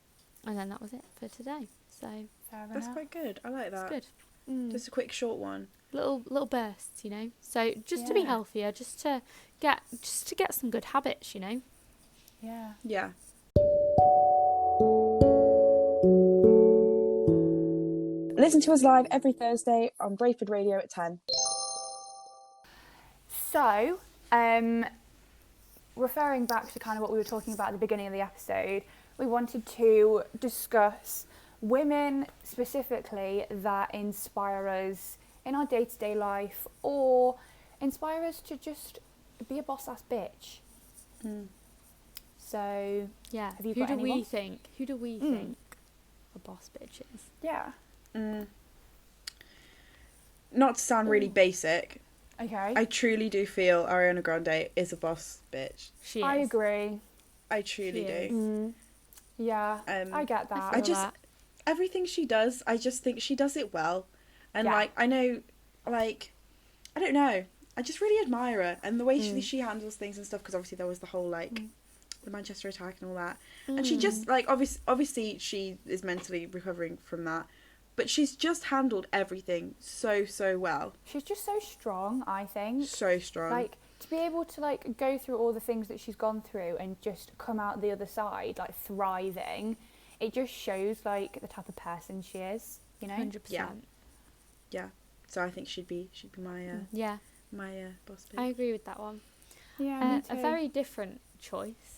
and then that was it for today. So Fair That's enough. quite good. I like it's that. good. Just a quick short one. Little bursts, you know. So just to be Yeah. healthier, just to get some good habits, you know. Yeah. Yeah. Listen to us live every Thursday on Brayford Radio at 10. So, referring back to kind of what we were talking about at the beginning of the episode, we wanted to discuss women specifically that inspire us in our day-to-day life or inspire us to just be a boss-ass bitch. So, Yeah. Have you Who got do any we ones? think? Who do we think a boss bitch is? yeah. Not to sound really basic, Okay. I truly do feel Ariana Grande is a boss bitch. She is. I agree. I truly She do. is. Yeah, I get that. I just everything she does, I just think she does it well, and Yeah. like I know, like I don't know, I just really admire her and the way she handles things and stuff. Because obviously there was the whole like the Manchester attack and all that, and she just like obviously she is mentally recovering from that, but she's just handled everything so well, She's just so strong, I think. so strong. Like, to be able to, like, go through all the things that she's gone through and just come out the other side, like, thriving, it just shows, like, the type of person she is, you know? 100%. Yeah. So I think she'd be my Yeah. my boss bitch. I agree with that one. Yeah, me A too. very different choice.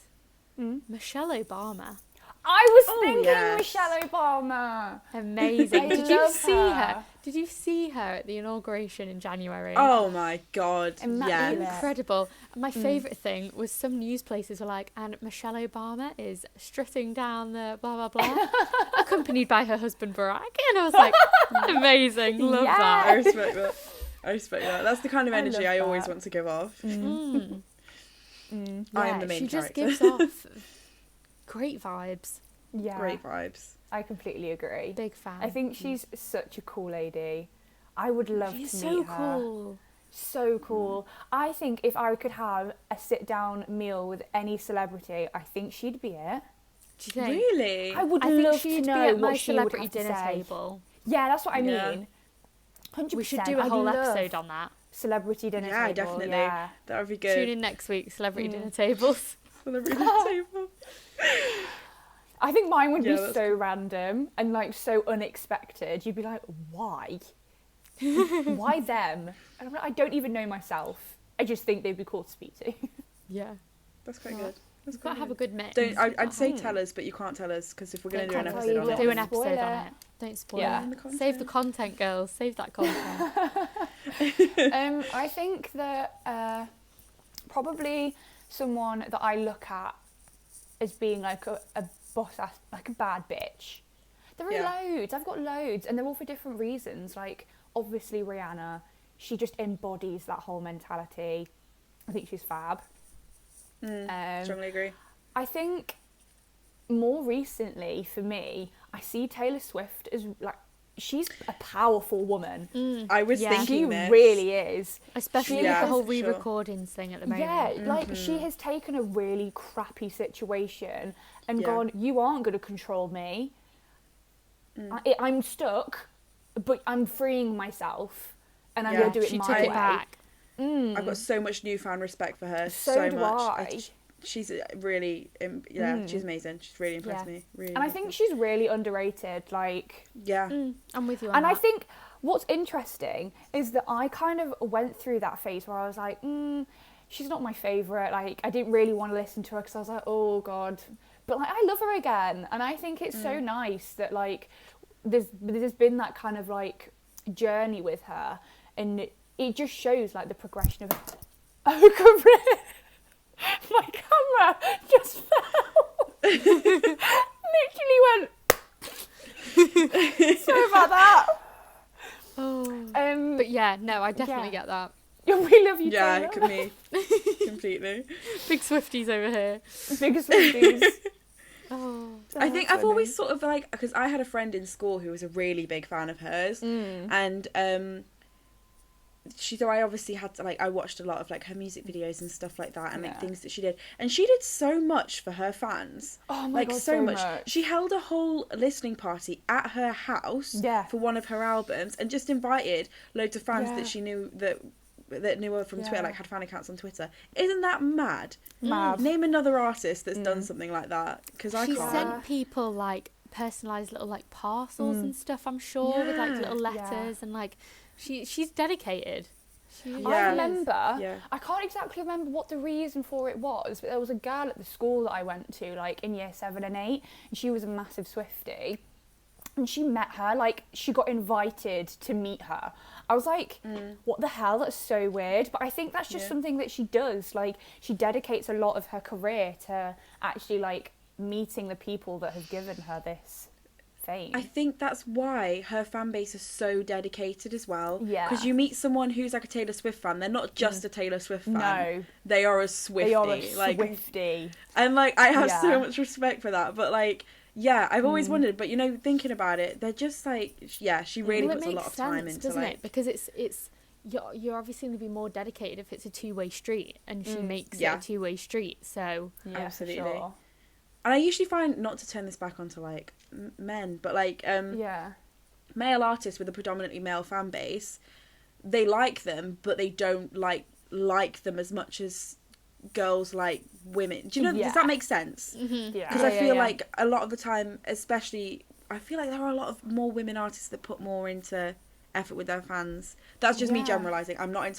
Michelle Obama. I was Oh, thinking yes. Michelle Obama. Amazing. I Did you love see her. her? Did you see her at the inauguration in January? Oh my god! Immaculate. Yeah. Incredible. And my favourite thing was some news places were like, and Michelle Obama is strutting down the blah, blah, blah, accompanied by her husband Barack. And I was like, amazing. Love Yes. I that. respect that. I respect that. That's the kind of I energy love I always that. want to give off. Mm. I Yeah, am the main she just character. gives off great vibes. Yeah, Great vibes. I completely agree. Big fan. I think she's such a cool lady. I would love She's to so meet her. cool. So cool. I think if I could have a sit-down meal with any celebrity, I think she'd be it. Do you think? Really? I would I think love she'd to be know at my what she would celebrity have to dinner say. table. Yeah, that's what I Yeah. mean. 100%. We should do a I'd whole love episode on that. celebrity dinner Yeah, table. definitely. Yeah. That would be Tune good. in next week, celebrity dinner tables. Celebrity table. I think mine would Yeah, be that's so random and like so unexpected. You'd be like, why? Why them? And I'm like, I don't even know myself. I just think they'd be cool to speak to. Yeah. That's quite Well, good. That's You've got to quite have a good. good mix. Don't. I'd You've say got to tell us, but you can't tell us because if we're going to Don't do an tell episode on you, it, do an Don't spoil episode on it. it. Don't spoil Yeah. it. Save the content, girls. Save that content. I think that probably someone that I look at as being like a boss ass, like a bad bitch. There are loads. I've got loads, and they're all for different reasons. Like obviously Rihanna, she just embodies that whole mentality. I think she's fab. strongly agree. I think more recently for me, I see Taylor Swift as like she's a powerful woman. I was Yeah. thinking She this. really is. Especially with Yeah, the whole for sure. re-recordings thing at the moment. Yeah, like she has taken a really crappy situation and Yeah. gone, you aren't going to control me. I'm stuck, but I'm freeing myself and I'm Yeah, going to do it She my took way. it back. I've got so much newfound respect for her. So do much. I. She's really, she's amazing. She's really impressed me. Really. And I think she's really underrated. Like, Yeah. I'm with you on and that. I think what's interesting is that I kind of went through that phase where I was like, she's not my favourite. Like, I didn't really want to listen to her because I was like, oh God. But like, I love her again. And I think it's so nice that like, there's been that kind of like journey with her. And it just shows like the progression of her career. My camera just fell. Literally went. Sorry about that. But yeah, no, I definitely Yeah. get that. We love you, Yeah, Taylor. me. Completely. Big Swifties over here. Biggest Swifties. Oh, I think I've always sort of like, because I had a friend in school who was a really big fan of hers, and so I obviously had to, like, I watched a lot of like her music videos and stuff like that, and like things that she did, and she did so much for her fans. Oh my God, so much. She held a whole listening party at her house for one of her albums, and just invited loads of fans that she knew that knew her from Twitter, like had fan accounts on Twitter. Isn't that mad? Mad. Name another artist that's done something like that, because I can't. She sent people like personalised little like parcels and stuff, I'm sure, with like little letters and like she's dedicated. I remember, I can't exactly remember what the reason for it was, but there was a girl at the school that I went to, like in year 7 and 8, and she was a massive Swiftie. And she met her, like, she got invited to meet her. I was like, what the hell? That's so weird. But I think that's just something that she does. Like, she dedicates a lot of her career to actually, like, meeting the people that have given her this fame. I think that's why her fan base is so dedicated as well. Yeah. Because you meet someone who's like a Taylor Swift fan. They're not just a Taylor Swift fan. No. They are a Swiftie. They are a Swiftie. Swiftie. And, like, I have so much respect for that. But, like... Yeah, I've always wondered, but, you know, thinking about it, they're just like, she really puts a lot of time into, doesn't like... it? Because it's you're obviously going to be more dedicated if it's a two-way street, and she makes it a two-way street, so... Yeah, absolutely. Sure. And I usually find, not to turn this back onto, like, men, but, like, male artists with a predominantly male fan base, they like them, but they don't, like them as much as girls like women. Do you know, does that make sense? Mm-hmm. Yeah. Because I feel like a lot of the time, especially, I feel like there are a lot of more women artists that put more into effort with their fans. That's just me generalising. I've not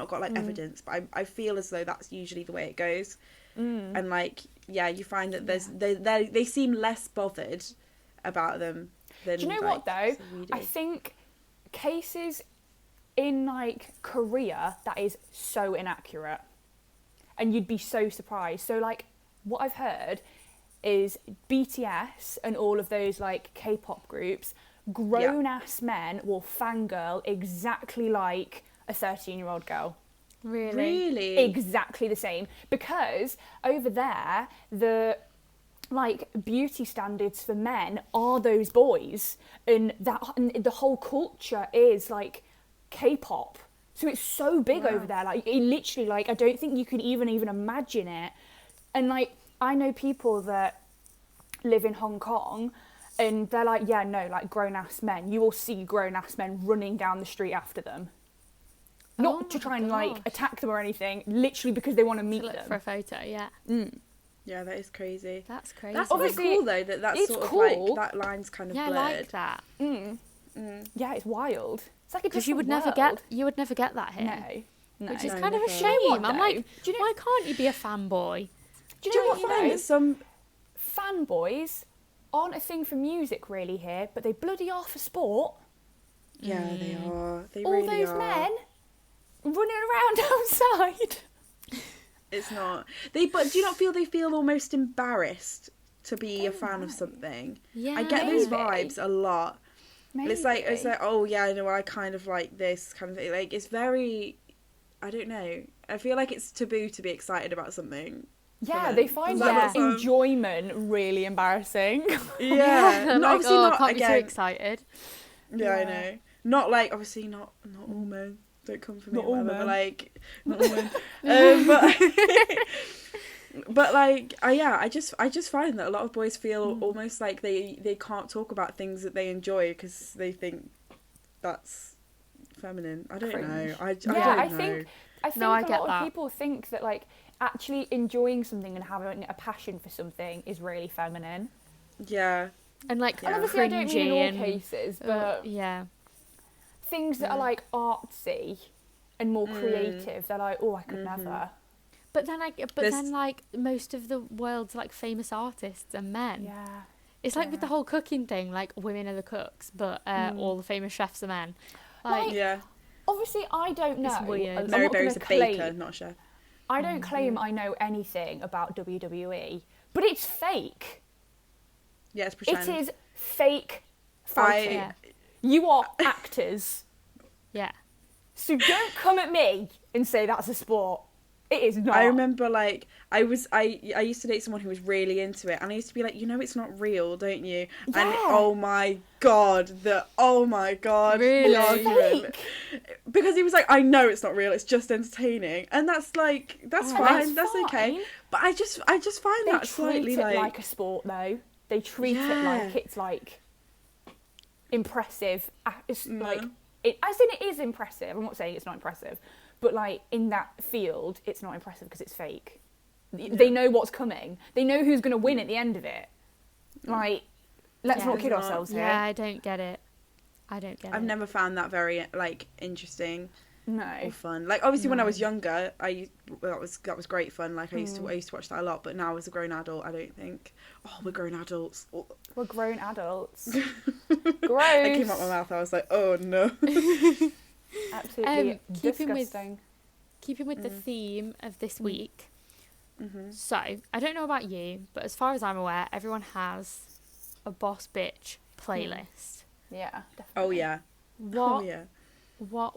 got like evidence, but I feel as though that's usually the way it goes. And like, you find that they seem less bothered about them than... Do you know what though? I think cases in like Korea, that is so inaccurate. And you'd be so surprised. So, like, what I've heard is BTS and all of those, like, K-pop groups, grown-ass men will fangirl exactly like a 13-year-old girl. Really? Exactly the same. Because over there, the, like, beauty standards for men are those boys. And the whole culture is, like, K-pop. So it's so big over there, like, it literally, like, I don't think you can even imagine it. And, like, I know people that live in Hong Kong, and they're like, like, grown-ass men. You will see grown-ass men running down the street after them. Not to try and, like, attack them or anything, literally because they want to meet them. For a photo, Yeah, that is crazy. That's crazy. That's obviously cool, though, that's sort of, like, that line's kind of blurred. Yeah, I like that. Yeah, it's wild. It's like a different you would world. never get that here. No. Which is No, kind of a never. shame. I'm like, Do you know- why can't you be a fanboy? Do you know what, find though? that some... Fanboys aren't a thing for music really here, but they bloody are for sport. Yeah, they are. They All really those are. men running around outside. It's not. But do you not feel they feel almost embarrassed to be a fan of something? Yeah, I get those maybe. vibes a lot. Maybe. It's like, oh yeah, I know, I kind of like this kind of thing. Like, it's very, I don't know. I feel like it's taboo to be excited about something. Yeah, they find Is that that what some- enjoyment really embarrassing. Yeah, I'm like, obviously I not can't be too again. excited. Yeah, I know. Not like, obviously not all men. Don't come for me. Not all Whatever, men. but like, not all men. But like, I just find that a lot of boys feel almost like they can't talk about things that they enjoy because they think that's feminine. I don't know. I don't know. I think I a get lot that. of people think that like actually enjoying something and having a passion for something is really feminine. Yeah. And like, And obviously I don't mean in all cringy cases, but things that are like artsy and more creative, they're like, oh, I could never. But then like most of the world's like famous artists are men. Yeah. It's like with the whole cooking thing, like women are the cooks, but all the famous chefs are men. Like, Yeah. Obviously, I don't know. It's weird. I'm Mary not Berry's a gonna baker, claim- not a chef. I don't claim I know anything about WWE, but it's fake. Yeah, it's pretend. It is fake fighting. You are actors. yeah. So don't come at me and say that's a sport. It is not. I remember, like, I used to date someone who was really into it, and I used to be like, you know, it's not real, don't you? Yeah. And oh my god, the Really? argument. Because he was like, I know it's not real, it's just entertaining, and that's like, that's fine, that's okay. But I just find they that slightly treat it like a sport, though. They treat it like it's like impressive. It's like as in it is impressive. I'm not saying it's not impressive, but like in that field, it's not impressive because it's fake. They know what's coming. They know who's going to win at the end of it. Like, let's not kid ourselves here. Yeah, I don't get it. I've never found that very, like, interesting. No. Or fun. Like, obviously when I was younger, that was great fun. Like, I used to watch that a lot, but now as a grown adult, I don't think. Oh, we're grown adults. Oh. We're grown adults. Gross. It came out my mouth. I was like, oh no. Absolutely disgusting. Keeping with the theme of this week. So, I don't know about you, but as far as I'm aware, everyone has a boss bitch playlist. Yeah, definitely. Oh yeah. What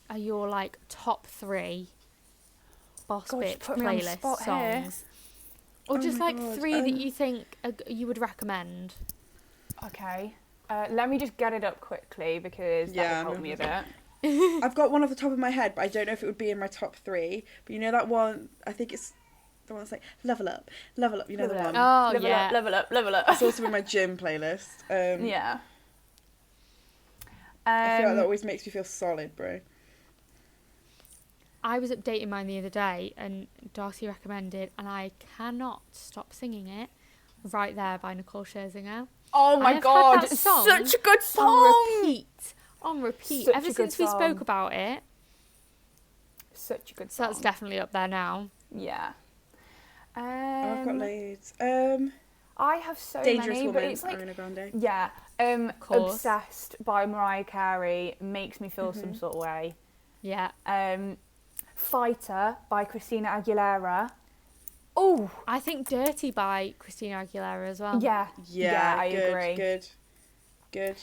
are your, like, top 3 boss bitch playlist songs? Here. Or just like 3 that you think you would recommend. Okay. Let me just get it up quickly because that would help me a bit. I've got one off the top of my head, but I don't know if it would be in my top 3. But you know that one? I think it's the one that's like level up. You know the one? Oh, Level up. It's also in my gym playlist. Yeah. I feel like that always makes me feel solid, bro. I was updating mine the other day and Darcy recommended, and I cannot stop singing it, Right There by Nicole Scherzinger. Oh my god, such a good song! On repeat. Such Ever since we spoke about it. Such a good So song. that's definitely up there now. Yeah. I've got loads. I have so Dangerous many, Woman, but it's like Ariana Grande. Yeah. Obsessed by Mariah Carey makes me feel some sort of way. Yeah. Fighter by Christina Aguilera. Oh, I think Dirty by Christina Aguilera as well. Yeah, I agree. Good.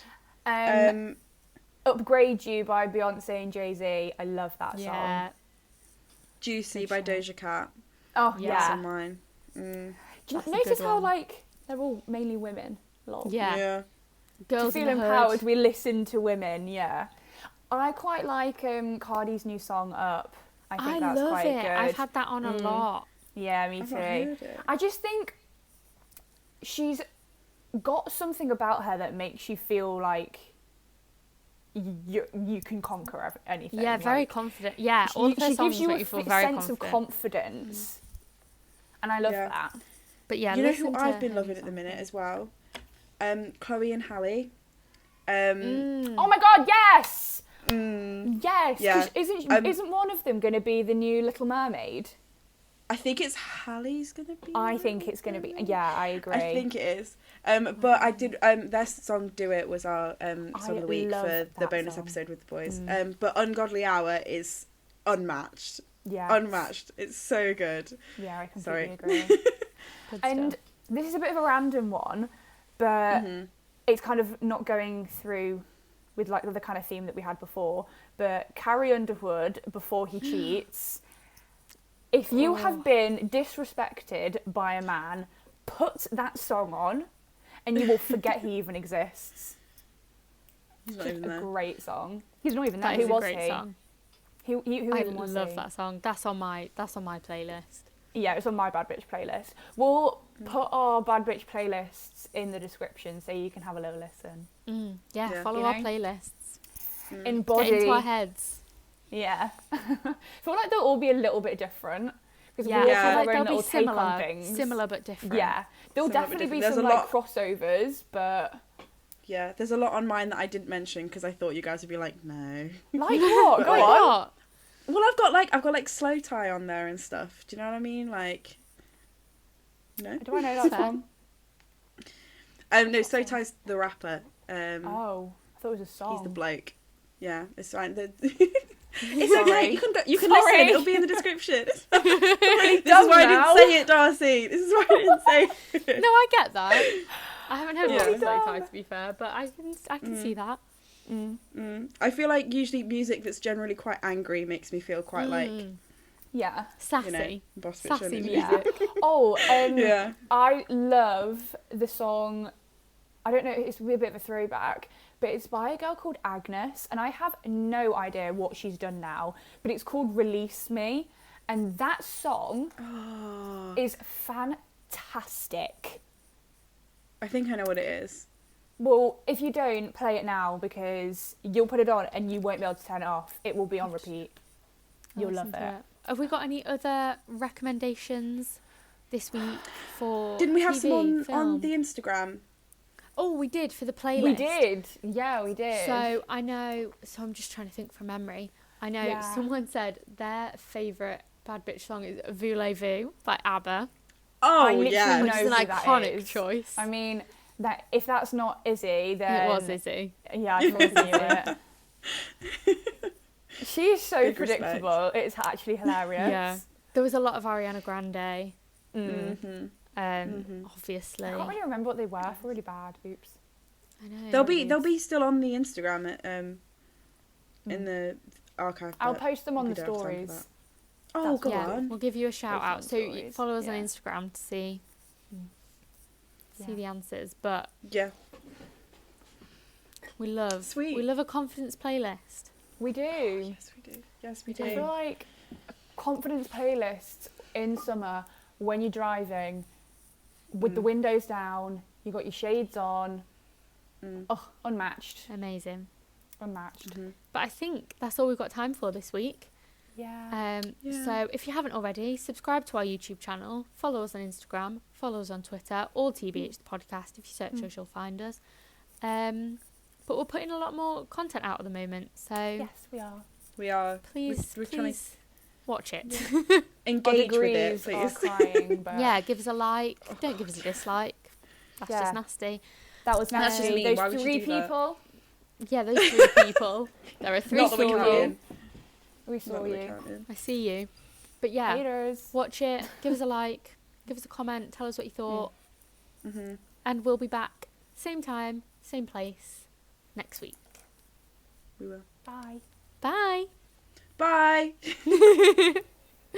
Upgrade You by Beyonce and Jay-Z. I love that song. Juicy by Doja Cat. Oh, That's on mine. Do you notice how, like, they're all mainly women? Lol. Yeah. Girls to feel in the empowered, hood. we listen to women, yeah. I quite like Cardi's new song, Up. I think that's love quite it. good. I've had that on a lot. Yeah, me too. Heard it. I just think she's got something about her that makes you feel like you can conquer anything. Yeah, very confident. Yeah, all of her she songs gives you make a you feel very sense of confidence, and I love that. But yeah, you know who I've been loving at the minute as well? Chloe and Halle. Oh my god, yes! Yes, Yeah. Isn't one of them going to be the new Little Mermaid? I think it's Halle's gonna be. I think it's going to be. Yeah, I agree. I think it is. But I did. Their song "Do It" was our song of the week for the bonus episode with the boys. But "Ungodly Hour" is unmatched. Yeah, unmatched. It's so good. Yeah, I completely agree. And this is a bit of a random one, but it's kind of not going through with like the kind of theme that we had before. But Carrie Underwood, Before He Cheats. If you have been disrespected by a man, put that song on and you will forget he even exists. He's not even there. A great song. He's not even there. That Who is a was great he? song. Who even was he? I love that song. That's on my playlist. Yeah, it's on my Bad Bitch playlist. We'll put our Bad Bitch playlists in the description so you can have a little listen. Yeah, follow our playlists. Embody. Get into our heads. Yeah. I feel like they'll all be a little bit different. Because we all like have our own they'll little be take on things. similar but different. Yeah. There'll definitely be some like crossovers, but... Yeah, there's a lot on mine that I didn't mention because I thought you guys would be like, no. Like what? Go on. Well, I've got like Slow Tie on there and stuff. Do you know what I mean? Like, no. Do I know that song? No, Slow Tie's the rapper. Oh, I thought it was a song. He's the bloke. Yeah, it's fine. It's okay. You can listen. It'll be in the description. This is why I didn't say it, Darcy. This is why I didn't say it. No, I get that. I haven't heard of Slow Tie, to be fair, but I can see that. I feel like usually music that's generally quite angry makes me feel quite like Yeah. Sassy. Boss bitch Sassy energy. music. Oh, Yeah. I love the song. I don't know, it's a bit of a throwback, but it's by a girl called Agnes, and I have no idea what she's done now, but it's called Release Me, and that song is fantastic. I think I know what it is. Well, if you don't, play it now, because you'll put it on and you won't be able to turn it off. It will be on repeat. You'll love it. Have we got any other recommendations this week for Didn't we have TV, some on film? the Instagram? Oh, we did for the playlist. We did. Yeah, we did. So I know. So I'm just trying to think from memory. I know someone said their favourite bad bitch song is Voulez-Vous by ABBA. Oh, I literally yeah. know Which is an who that iconic is. choice. I mean, that if that's not Izzy, then It was Izzy. Yeah, I thought knew it. She is so Big predictable. It's actually hilarious. Yeah. There was a lot of Ariana Grande. Mm-hmm. Obviously. I can't really remember what they were. For really bad. Oops. I know. They'll be still on the Instagram in the archive. I'll but post them on we the don't have time for stories. that. Oh, go yeah, on. we'll give you a shout out. So stories, follow us on yeah. Instagram to see Yeah. the answers. But Yeah. we love Sweet. a confidence playlist. We do. Yes, we do. Yes, we I do. feel like a confidence playlist in summer when you're driving with the windows down, you got your shades on. Oh, unmatched. Amazing. Unmatched. But I think that's all we've got time for this week. Yeah. So if you haven't already, subscribe to our YouTube channel, follow us on Instagram, follow us on Twitter, all TBH the podcast. If you search us, you'll find us. But we're putting a lot more content out at the moment, so Yes, we are. We are. please We're trying to watch it. engage with it, Are please. crying, but Yeah, give us a like. Don't give us a dislike. That's Yeah. just nasty. that was That's just nasty. mean. Why Those would you 3 do that? people, Yeah, those 3 people. There are 3 Not that we're people. counting. we saw Not that we're you. counting. I see you. But yeah, Haters. watch it. Give us a like. Give us a comment. Tell us what you thought. Mm-hmm. And we'll be back same time, same place next week. We will. Bye. Bye. Bye.